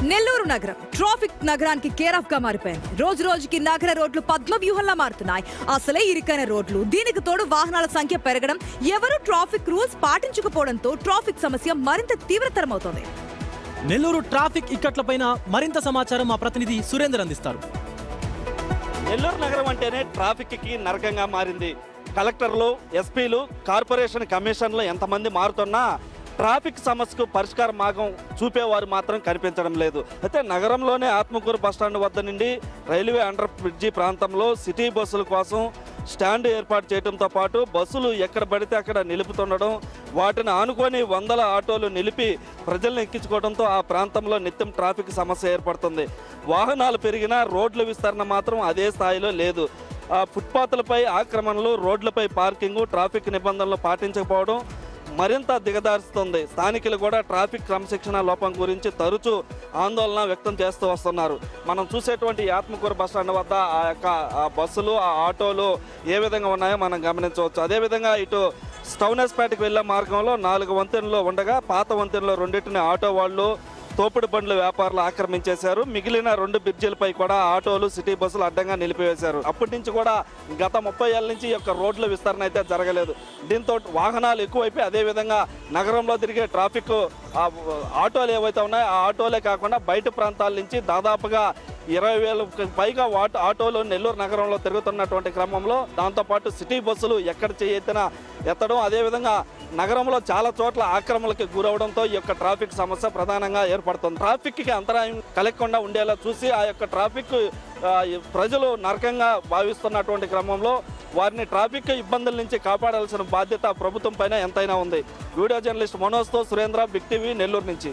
నెల్లూరు నగరం ట్రాఫిక్ నగరానికి care of గా మారిపోయింది. రోజు రోజుకి నగర రోడ్లు పద్మ వ్యూహంలా మారుతున్నాయి. అసలే ఇరుకైన రోడ్లు, దీనికి తోడు వాహనాల సంఖ్య పెరగడం, ఎవరు ట్రాఫిక్ రూల్స్ పాటించకపోవడంతో ట్రాఫిక్ సమస్య మరింత తీవ్రతరమవుతోంది. నెల్లూరు ట్రాఫిక్ ఇక్కట్లపైన మరింత సమాచారం మా ప్రతినిధి సురేందర్ అందిస్తారు. నెల్లూరు నగరం అంటేనే ట్రాఫిక్కి నరకంగా మారింది. కలెక్టర్లు, ఎస్పీలు, కార్పొరేషన్ కమిషన్లు ఎంతమంది మారుతున్నా ట్రాఫిక్ సమస్యకు పరిష్కార మార్గం చూపేవారు మాత్రం కనిపించడం లేదు. అయితే నగరంలోనే ఆత్మకూరు బస్టాండ్ వద్ద నుండి రైల్వే అండర్ బ్రిడ్జి ప్రాంతంలో సిటీ బస్సుల కోసం స్టాండ్ ఏర్పాటు చేయడంతో పాటు బస్సులు ఎక్కడ పడితే అక్కడ నిలుపుతుండడం, వాటిని ఆనుకొని వందల ఆటోలు నిలిపి ప్రజలను ఎక్కించుకోవడంతో ఆ ప్రాంతంలో నిత్యం ట్రాఫిక్ సమస్య ఏర్పడుతుంది. వాహనాలు పెరిగినా రోడ్ల విస్తరణ మాత్రం అదే స్థాయిలో లేదు. ఫుట్పాత్లపై ఆక్రమణలు, రోడ్లపై పార్కింగు, ట్రాఫిక్ నిబంధనలు పాటించకపోవడం మరింత దిగదారుస్తుంది. స్థానికులు కూడా ట్రాఫిక్ క్రమశిక్షణ లోపం గురించి తరచూ ఆందోళన వ్యక్తం చేస్తూ వస్తున్నారు. మనం చూసేటువంటి ఆత్మకూరు బస్టాండ్ వద్ద ఆ యొక్క బస్సులు, ఆ ఆటోలు ఏ విధంగా ఉన్నాయో మనం గమనించవచ్చు. అదేవిధంగా ఇటు స్టౌనెస్పేటకు వెళ్ళే మార్గంలో 4 వంతెనలు ఉండగా పాత వంతెనలో 2 ఆటో వాళ్ళు, తోపుడు బండ్ల వ్యాపారులు ఆక్రమించేశారు. మిగిలిన 2 బ్రిడ్జిలపై కూడా ఆటోలు, సిటీ బస్సులు అడ్డంగా నిలిపివేశారు. అప్పటి నుంచి కూడా గత 30 ఏళ్ళ నుంచి ఈ యొక్క రోడ్ల విస్తరణ అయితే జరగలేదు. దీంతో వాహనాలు ఎక్కువైపోయి అదేవిధంగా నగరంలో తిరిగే ట్రాఫిక్ ఆటోలు ఏవైతే ఉన్నాయో ఆ ఆటోలే కాకుండా బయట ప్రాంతాల నుంచి దాదాపుగా 20,000 పైగా ఆటోలు నెల్లూరు నగరంలో తిరుగుతున్నటువంటి క్రమంలో దాంతోపాటు సిటీ బస్సులు ఎక్కడ ఎత్తడం, అదేవిధంగా నగరంలో చాలా చోట్ల ఆక్రమణలకు గురవడంతో ఈ యొక్క ట్రాఫిక్ సమస్య ప్రధానంగా ఏర్పడుతుంది. ట్రాఫిక్కి అంతరాయం కలగకుండా ఉండేలా చూసి ఆ యొక్క ట్రాఫిక్ ప్రజలు నరకంగా భావిస్తున్నటువంటి క్రమంలో వారిని ట్రాఫిక్ ఇబ్బందుల నుంచి కాపాడాల్సిన బాధ్యత ప్రభుత్వం పైన ఎంతైనా ఉంది. వీడియో జర్నలిస్ట్ మనోజ్తో సురేంద్ర, బిగ్ టీవీ, నెల్లూరు నుంచి.